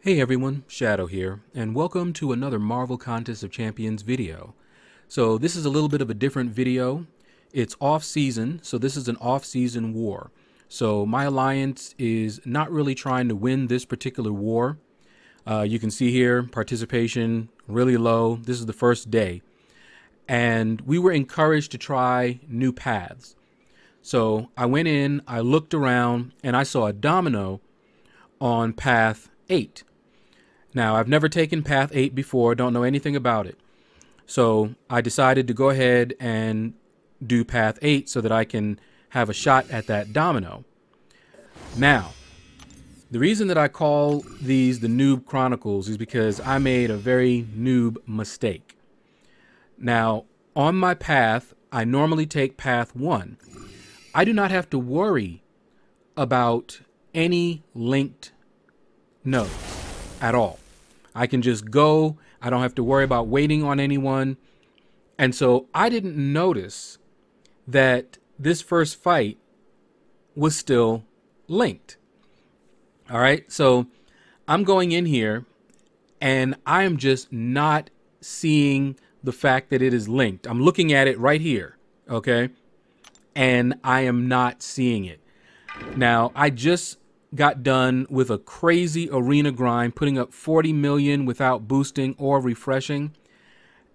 Hey everyone, Shaedow here, and welcome to another Marvel Contest of Champions video. So this is a little bit of a different video. It's off-season, so this is an off-season war. So my alliance is not really trying to win this particular war. You can see here, participation really low. This is the first day. And we were encouraged to try new paths. So I went in, I looked around, and I saw a domino on path 8. Now, I've never taken path 8 before, don't know anything about it. So I decided to go ahead and do path 8 so that I can have a shot at that domino. Now, the reason that I call these the Noob Chronicles is because I made a very noob mistake. Now, on my path, I normally take path 1. I do not have to worry about any linked nodes at all. I can just go. I don't have to worry about waiting on anyone. And so I didn't notice that this first fight was still linked. All right. So I'm going in here and I am just not seeing the fact that it is linked. I'm looking at it right here. Okay. And I am not seeing it. Now, I just got done with a crazy arena grind, putting up 40 million without boosting or refreshing,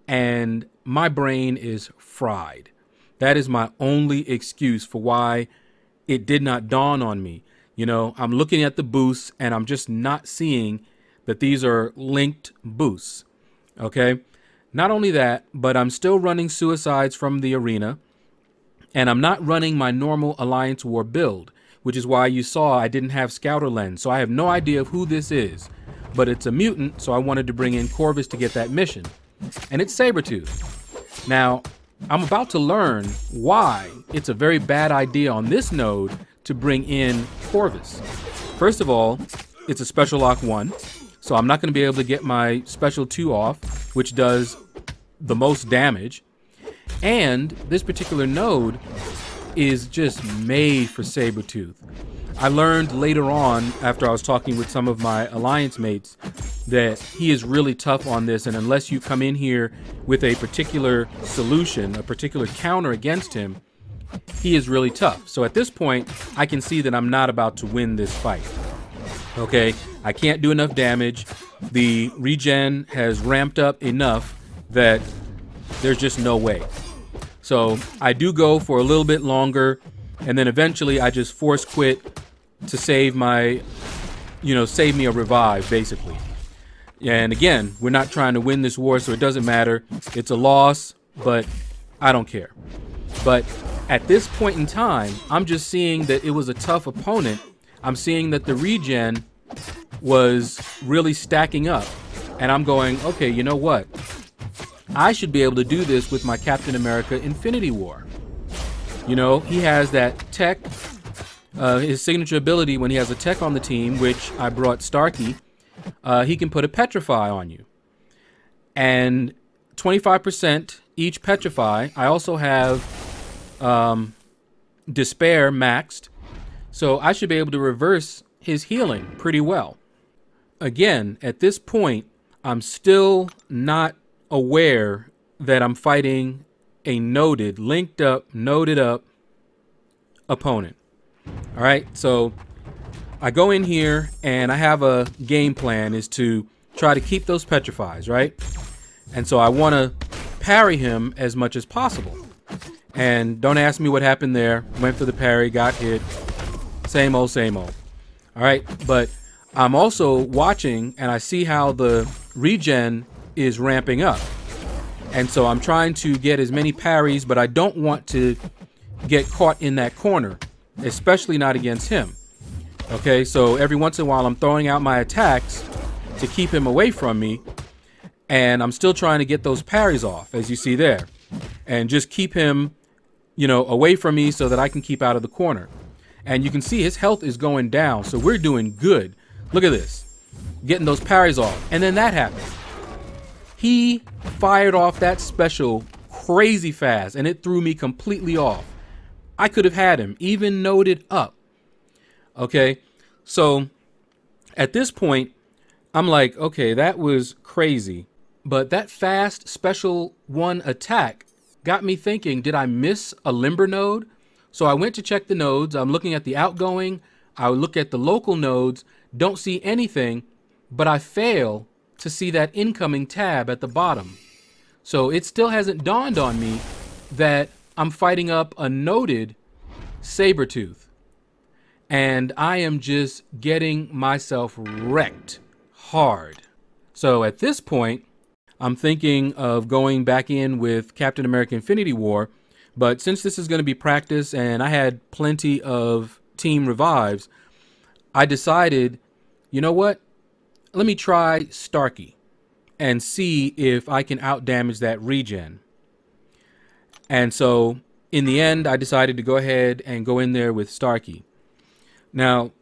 and my brain is fried. That is my only excuse for why it did not dawn on me. You know, I'm looking at the boosts and I'm just not seeing that these are linked boosts. Okay, not only that, but I'm still running suicides from the arena, and I'm not running my normal Alliance War build, which is why you saw I didn't have Scouter Lens. So I have no idea of who this is, but it's a mutant, so I wanted to bring in Corvus to get that mission. And it's Sabretooth. Now, I'm about to learn why it's a very bad idea on this node to bring in Corvus. First of all, it's a special lock 1, so I'm not going to be able to get my special 2 off, which does the most damage. And this particular node is just made for Sabretooth. I learned later on, after I was talking with some of my alliance mates, that he is really tough on this, and unless you come in here with a particular solution, a particular counter against him, he is really tough. So at this point, I can see that I'm not about to win this fight. Okay, I can't do enough damage. The regen has ramped up enough that there's just no way. So I do go for a little bit longer, and then eventually I just force quit to save my, save me a revive, basically. And again, we're not trying to win this war, so it doesn't matter. It's a loss, but I don't care. But at this point in time, I'm just seeing that it was a tough opponent. I'm seeing that the regen was really stacking up, and I'm going, okay, you know what? I should be able to do this with my Captain America Infinity War. You know, he has that tech, his signature ability when he has a tech on the team, which I brought Starkey, he can put a Petrify on you. And 25% each Petrify. I also have Despair maxed, so I should be able to reverse his healing pretty well. Again, at this point, I'm still not aware that I'm fighting a noded, linked up, noded up opponent. All right, so I go in here and I have a game plan is to try to keep those petrifies, right? And so I want to parry him as much as possible. And don't ask me what happened there. Went for the parry, got hit. Same old, same old. All right, but I'm also watching and I see how the regen is ramping up, and so I'm trying to get as many parries, but I don't want to get caught in that corner, especially not against him. Okay, so every once in a while I'm throwing out my attacks to keep him away from me, and I'm still trying to get those parries off, as you see there, and just keep him, away from me so that I can keep out of the corner. And you can see his health is going down, so we're doing good. Look at this, getting those parries off, and then that happened. He fired off that special crazy fast, and it threw me completely off. I could have had him, even noded up. Okay, so at this point, I'm like, okay, that was crazy. But that fast special 1 attack got me thinking, did I miss a limber node? So I went to check the nodes. I'm looking at the outgoing. I look at the local nodes, don't see anything, but I fail to see that incoming tab at the bottom. So it still hasn't dawned on me that I'm fighting up a noded Sabertooth. And I am just getting myself wrecked hard. So at this point, I'm thinking of going back in with Captain America Infinity War, but since this is going to be practice and I had plenty of team revives, I decided, you know what? Let me try Starkey and see if I can outdamage that regen. And so in the end, I decided to go ahead and go in there with Starkey. Now,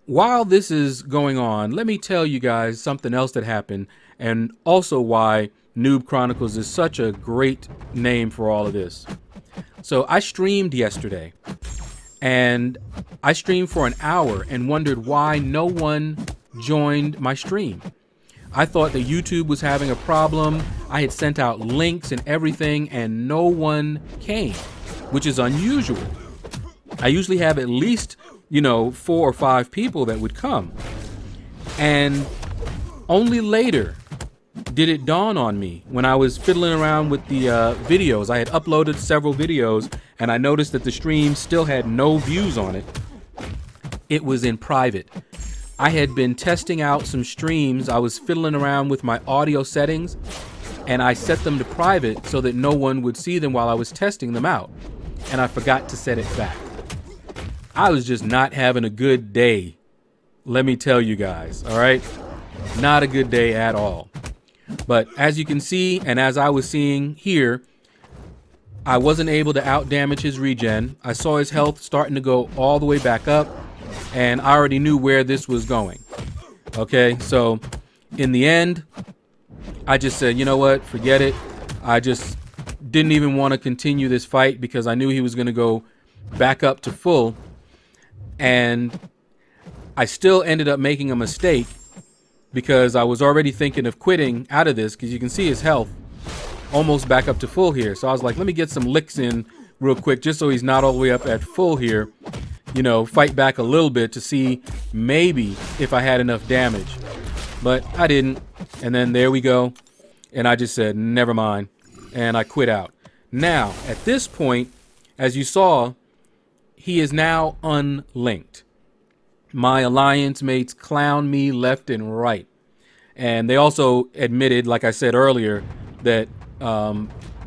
while this is going on, let me tell you guys something else that happened, and also why Noob Chronicles is such a great name for all of this. So I streamed yesterday, and I streamed for an hour and wondered why no one joined my stream. I thought that YouTube was having a problem. I had sent out links and everything, and no one came, which is unusual. I usually have at least, 4 or 5 people that would come. And only later did it dawn on me when I was fiddling around with the videos. I had uploaded several videos and I noticed that the stream still had no views on it. It was in private. I had been testing out some streams. I was fiddling around with my audio settings and I set them to private so that no one would see them while I was testing them out. And I forgot to set it back. I was just not having a good day. Let me tell you guys, all right? Not a good day at all. But as you can see, and as I was seeing here, I wasn't able to outdamage his regen. I saw his health starting to go all the way back up, and I already knew where this was going. Okay, so in the end, I just said, you know what, forget it. I just didn't even want to continue this fight because I knew he was going to go back up to full. And I still ended up making a mistake because I was already thinking of quitting out of this, because you can see his health almost back up to full here. So I was like, let me get some licks in real quick just so he's not all the way up at full here. Fight back a little bit to see maybe if I had enough damage. But I didn't. And then there we go. And I just said, never mind. And I quit out. Now, at this point, as you saw, he is now unlinked. My alliance mates clown me left and right. And they also admitted, like I said earlier, that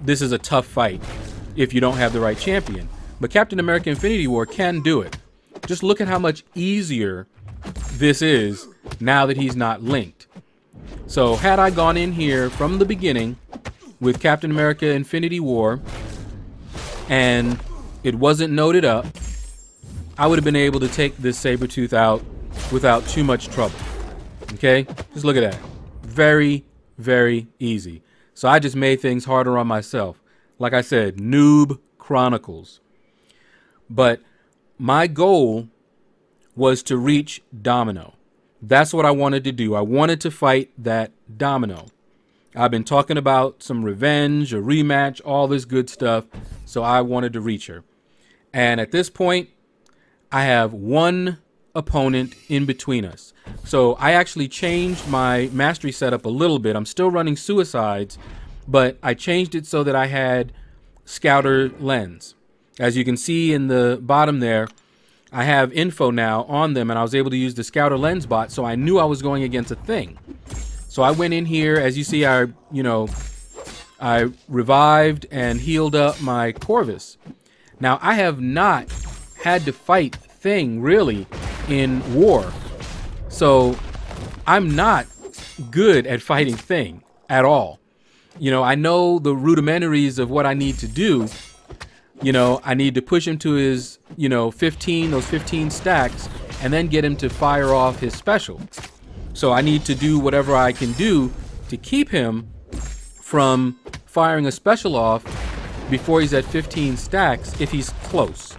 this is a tough fight if you don't have the right champion. But Captain America Infinity War can do it. Just look at how much easier this is now that he's not linked. So had I gone in here from the beginning with Captain America Infinity War and it wasn't noded up, I would have been able to take this Sabertooth out without too much trouble. Okay? Just look at that. Very, very easy. So I just made things harder on myself. Like I said, Noob Chronicles. But my goal was to reach Domino. That's what I wanted to do. I wanted to fight that Domino. I've been talking about some revenge, a rematch, all this good stuff. So I wanted to reach her. And at this point, I have one opponent in between us. So I actually changed my mastery setup a little bit. I'm still running suicides, but I changed it so that I had Scouter Lens. As you can see in the bottom there, I have info now on them, and I was able to use the Scouter Lens bot, so I knew I was going against a thing. So I went in here, as you see, I revived and healed up my Corvus. Now, I have not had to fight Thing really in war, so I'm not good at fighting Thing at all. I know the rudimentaries of what I need to do. I need to push him to his 15 stacks and then get him to fire off his special. So I need to do whatever I can do to keep him from firing a special off before he's at 15 stacks if he's close.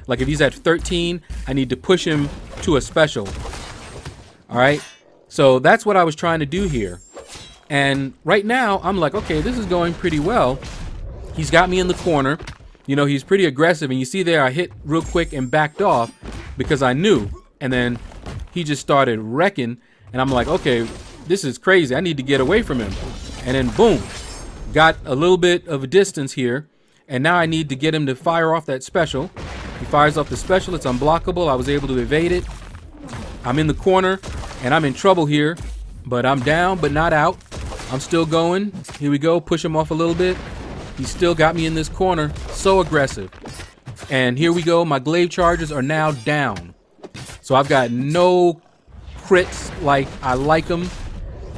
Like if he's at 13, I need to push him to a special. All right. So that's what I was trying to do here. And right now, I'm like, okay, this is going pretty well. He's got me in the corner. You know, he's pretty aggressive. And you see there, I hit real quick and backed off because I knew. And then he just started wrecking. And I'm like, okay, this is crazy. I need to get away from him. And then boom, got a little bit of a distance here. And now I need to get him to fire off that special. He fires off the special. It's unblockable. I was able to evade it. I'm in the corner and I'm in trouble here. But I'm down, but not out. I'm still going. Here we go. Push him off a little bit. He still got me in this corner. So aggressive. And here we go. My glaive charges are now down. So I've got no crits like I like them.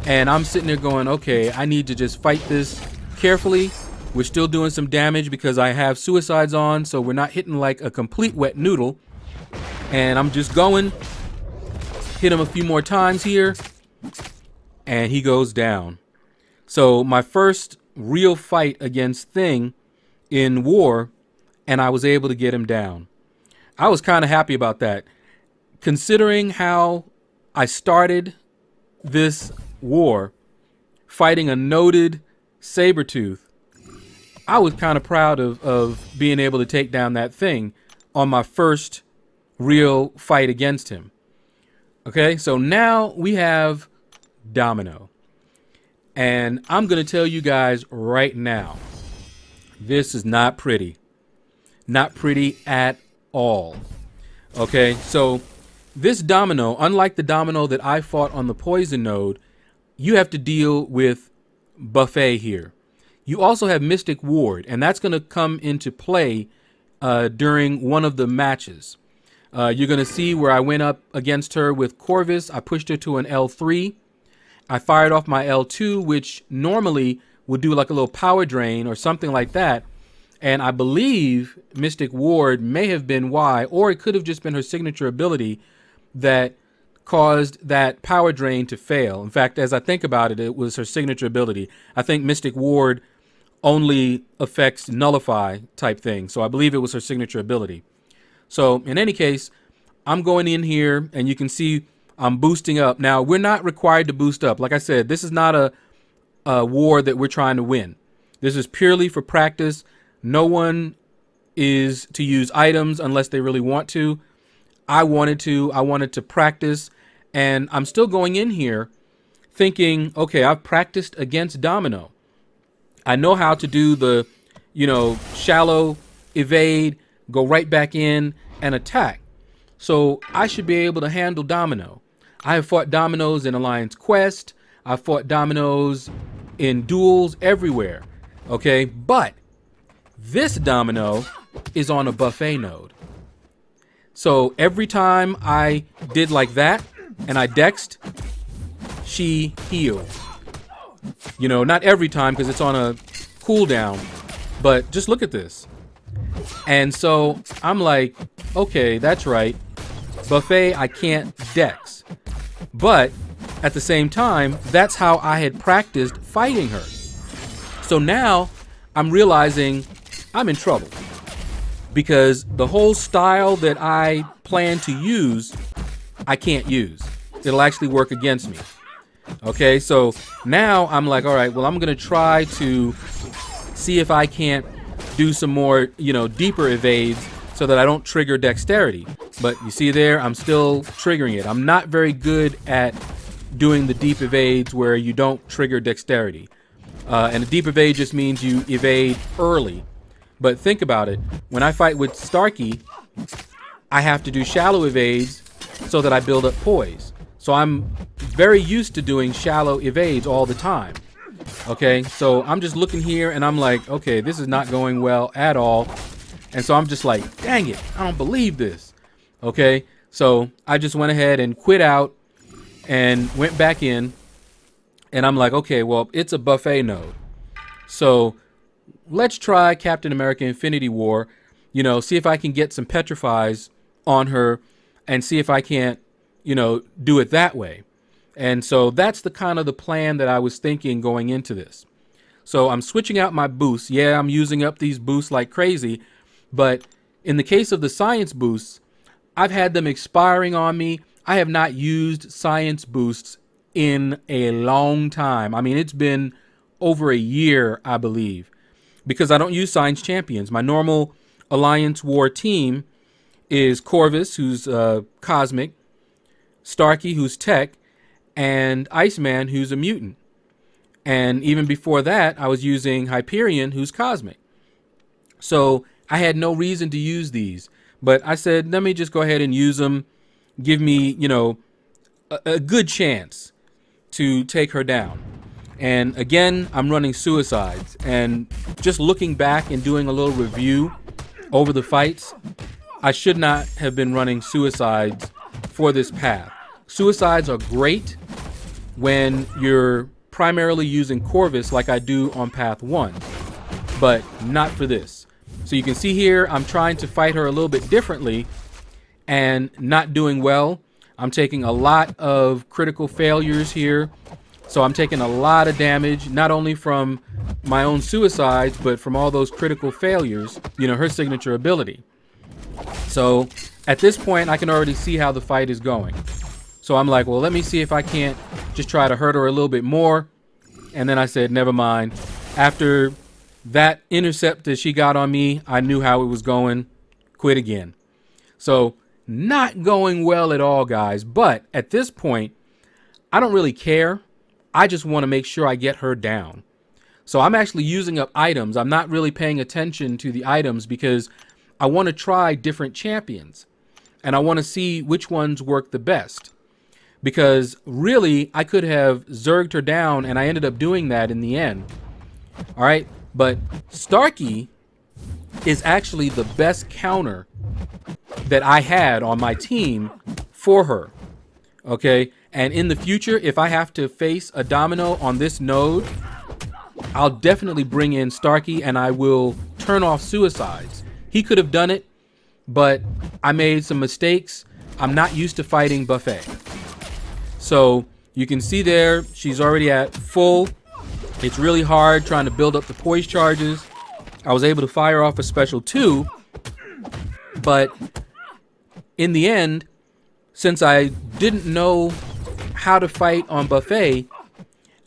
And I'm sitting there going, okay, I need to just fight this carefully. We're still doing some damage because I have suicides on. So we're not hitting like a complete wet noodle. And I'm just going. Hit him a few more times here. And he goes down. So my first real fight against Thing in war, and I was able to get him down. I was kind of happy about that. Considering how I started this war fighting a noted Sabretooth, I was kind of proud of being able to take down that Thing on my first real fight against him. Okay, so now we have Domino. And I'm going to tell you guys right now, this is not pretty. Not pretty at all. Okay, so this Domino, unlike the Domino that I fought on the Poison node, you have to deal with Buffet here. You also have Mystic Ward, and that's going to come into play during one of the matches. You're going to see where I went up against her with Corvus. I pushed her to an L3. I fired off my L2, which normally would do like a little power drain or something like that. And I believe Mystic Ward may have been why, or it could have just been her signature ability that caused that power drain to fail. In fact, as I think about it, it was her signature ability. I think Mystic Ward only affects nullify type thing. So I believe it was her signature ability. So in any case, I'm going in here and you can see I'm boosting up. Now, we're not required to boost up. Like I said, this is not a war that we're trying to win. This is purely for practice. No one is to use items unless they really want to. I wanted to practice. And I'm still going in here thinking, okay, I've practiced against Domino. I know how to do the, shallow evade, go right back in and attack. So I should be able to handle Domino. I have fought Dominoes in Alliance Quest. I've fought Dominoes in duels everywhere. Okay, but this Domino is on a Buffet node. So every time I did like that and I dexed, she healed. Not every time because it's on a cooldown, but just look at this. And so I'm like, okay, that's right. Buffet, I can't dex. But at the same time, that's how I had practiced fighting her. So now I'm realizing I'm in trouble because the whole style that I plan to use, I can't use. It'll actually work against me. Okay, so now I'm like, all right, well, I'm going to try to see if I can't do some more, deeper evades so that I don't trigger dexterity. But you see there, I'm still triggering it. I'm not very good at doing the deep evades where you don't trigger dexterity. And a deep evade just means you evade early. But think about it. When I fight with Starkey, I have to do shallow evades so that I build up poise. So I'm very used to doing shallow evades all the time. Okay, so I'm just looking here and I'm like, okay, this is not going well at all. And so I'm just like, dang it, I don't believe this. Okay, so I just went ahead and quit out and went back in. And I'm like, okay, well, it's a Buffet node. So let's try Captain America Infinity War, see if I can get some petrifies on her and see if I can't, do it that way. And so that's the kind of the plan that I was thinking going into this. So I'm switching out my boosts. Yeah, I'm using up these boosts like crazy. But in the case of the science boosts, I've had them expiring on me. I have not used science boosts in a long time. I mean, it's been over a year, I believe, because I don't use Signs Champions. My normal Alliance War team is Corvus, who's Cosmic, Starkey, who's Tech, and Iceman, who's a mutant. And even before that, I was using Hyperion, who's Cosmic. So I had no reason to use these. But I said, let me just go ahead and use them. Give me, you know, a good chance to take her down. And again, I'm running Suicides. And just looking back and doing a little review over the fights, I should not have been running Suicides for this path. Suicides are great when you're primarily using Corvus like I do on path 1, but not for this. So you can see here, I'm trying to fight her a little bit differently and not doing well. I'm taking a lot of critical failures here. So I'm taking a lot of damage, not only from my own suicides, but from all those critical failures, you know, her signature ability. So at this point, I can already see how the fight is going. So I'm like, well, let me see if I can't just try to hurt her a little bit more. And then I said, never mind. After that intercept that she got on me, I knew how it was going. Quit again. So not going well at all, guys. But at this point, I don't really care. I just want to make sure I get her down. So I'm actually using up items. I'm not really paying attention to the items because I want to try different champions. And I want to see which ones work the best. Because really, I could have zerged her down, and I ended up doing that in the end. All right, but Starkey is actually the best counter that I had on my team for her. Okay, and in the future, if I have to face a domino on this node, I'll definitely bring in Starkey, and I will turn off Suicides. He could have done it, but I made some mistakes. I'm not used to fighting Buffet. So you can see there, she's already at full. It's really hard trying to build up the poise charges. I was able to fire off a special 2, but in the end, since I didn't know how to fight on Buffet,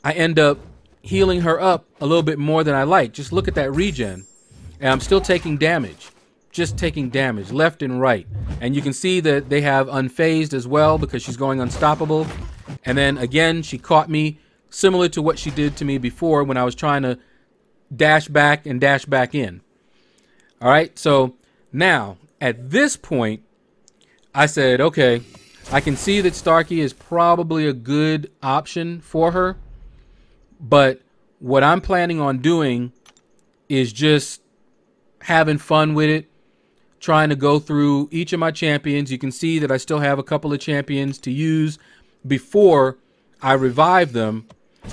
I end up healing her up a little bit more than I like. Just look at that regen. And I'm still taking damage. Just taking damage left and right. And you can see that they have unfazed as well because she's going unstoppable. And then again, she caught me similar to what she did to me before when I was trying to dash back and dash back in. All right, so now at this point, I said, okay, I can see that Starkey is probably a good option for her. But what I'm planning on doing is just having fun with it, trying to go through each of my champions. You can see that I still have a couple of champions to use before I revive them.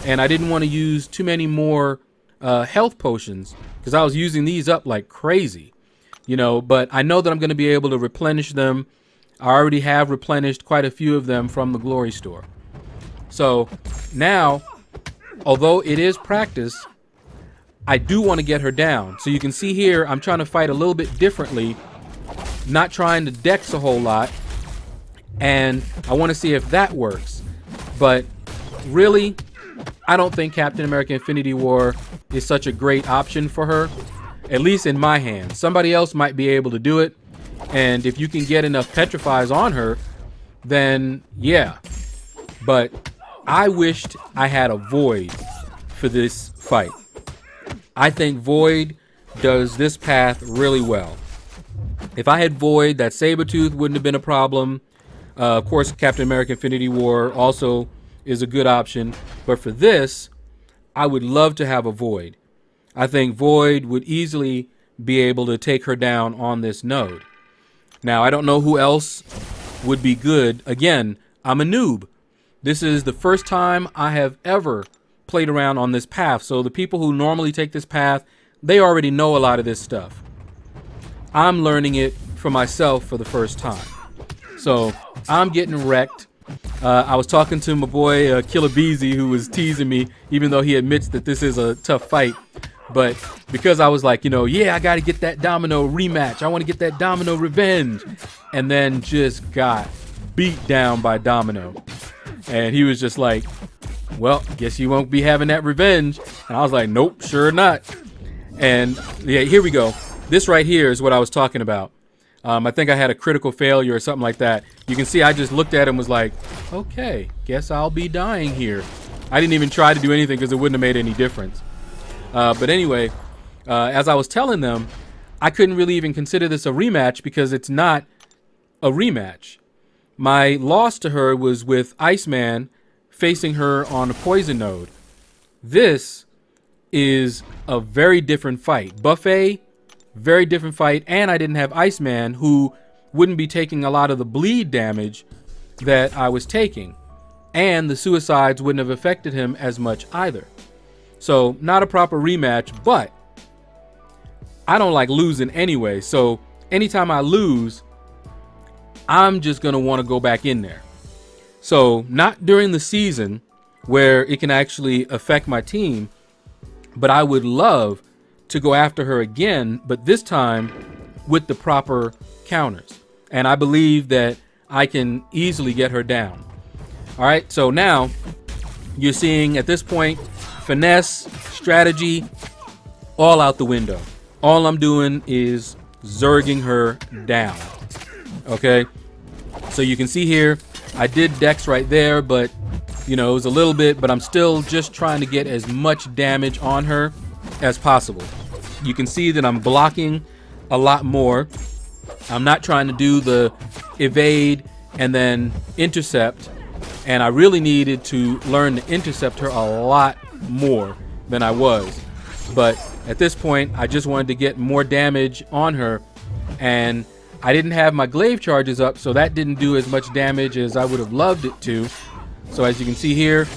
And I didn't want to use too many more health potions because I was using these up like crazy, you know, but I know that I'm going to be able to replenish them. I already have replenished quite a few of them from the Glory Store. So now, although it is practice, I do want to get her down. So you can see here, I'm trying to fight a little bit differently, not trying to dex a whole lot. And I want to see if that works. But really, I don't think Captain America Infinity War is such a great option for her, at least in my hands. Somebody else might be able to do it. And if you can get enough petrifies on her, then yeah. But I wished I had a Void for this fight. I think Void does this path really well. If I had Void, that Sabretooth wouldn't have been a problem. Of course, Captain America Infinity War also is a good option. But for this, I would love to have a Void. I think Void would easily be able to take her down on this node. Now, I don't know who else would be good. Again, I'm a noob. This is the first time I have ever played around on this path. So the people who normally take this path, they already know a lot of this stuff. I'm learning it for myself for the first time. So I'm getting wrecked. I was talking to my boy Killer Beezy, who was teasing me, even though he admits that this is a tough fight. But because I was like, you know, yeah, I got to get that Domino rematch. I want to get that Domino revenge. And then just got beat down by Domino. And he was just like, well, guess you won't be having that revenge. And I was like, nope, sure not. And yeah, here we go. This right here is what I was talking about. I think I had a critical failure or something like that. You can see I just looked at him and was like, okay, guess I'll be dying here. I didn't even try to do anything because it wouldn't have made any difference. But anyway, as I was telling them, I couldn't really even consider this a rematch because it's not a rematch. My loss to her was with Iceman facing her on a poison node. This is a very different fight. Buffet, very different fight, and I didn't have Iceman, who wouldn't be taking a lot of the bleed damage that I was taking, and the suicides wouldn't have affected him as much either. So not a proper rematch, but I don't like losing anyway, so anytime I lose, I'm just gonna want to go back in there. So not during the season where it can actually affect my team, but I would love to go after her again, but this time with the proper counters. And I believe that I can easily get her down. All right, so now you're seeing at this point, finesse, strategy, all out the window. All I'm doing is zerging her down. Okay, so you can see here, I did Dex right there, but you know, it was a little bit, but I'm still just trying to get as much damage on her as possible. You can see that I'm blocking a lot more. I'm not trying to do the evade and then intercept, and I really needed to learn to intercept her a lot more than I was. But at this point, I just wanted to get more damage on her, and I didn't have my glaive charges up, so that didn't do as much damage as I would have loved it to. So as you can see here,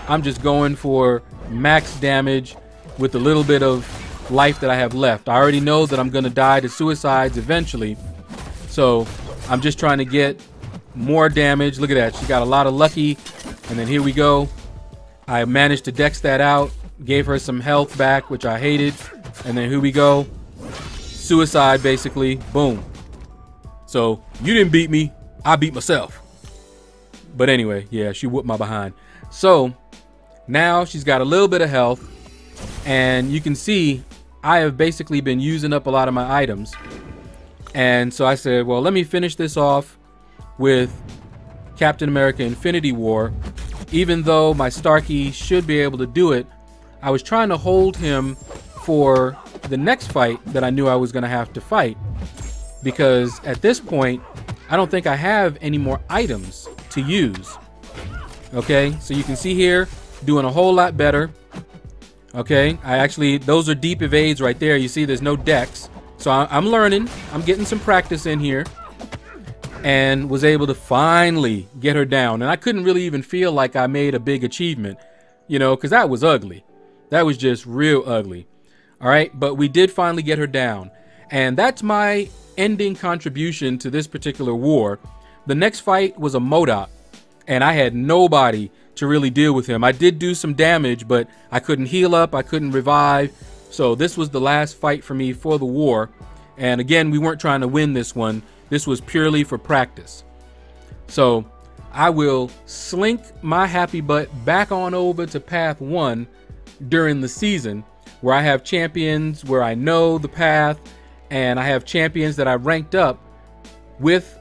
I'm just going for max damage with a little bit of life that I have left. I already know that I'm going to die to suicides eventually, so I'm just trying to get more damage. Look at that, she got a lot of lucky, and then here we go. I managed to dex that out, gave her some health back, which I hated, and then here we go. Suicide, basically. Boom. So you didn't beat me, I beat myself. But anyway, yeah, she whooped my behind. So now she's got a little bit of health, and you can see I have basically been using up a lot of my items. And so I said, well, let me finish this off with Captain America Infinity War. Even though my Starkey should be able to do it, I was trying to hold him for the next fight that I knew I was going to have to fight, because at this point I don't think I have any more items to use. Okay, so you can see here, doing a whole lot better. Okay, I actually, those are deep evades right there. You see there's no dex, so I'm learning, I'm getting some practice in here, and was able to finally get her down. And I couldn't really even feel like I made a big achievement, you know, because that was ugly. That was just real ugly. All right, but we did finally get her down, and that's my ending contribution to this particular war. The next fight was a MODOK, and I had nobody to really deal with him. I did do some damage, but I couldn't heal up, I couldn't revive. So this was the last fight for me for the war. And again, we weren't trying to win this one. This was purely for practice. So I will slink my happy butt back on over to Path 1 during the season, where I have champions where I know the path, and I have champions that I ranked up with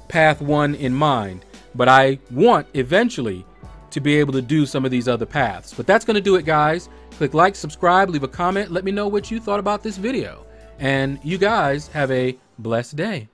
Path 1 in mind. But I want eventually to be able to do some of these other paths. But that's going to do it, guys. Click like, subscribe, leave a comment, let me know what you thought about this video. And you guys have a blessed day.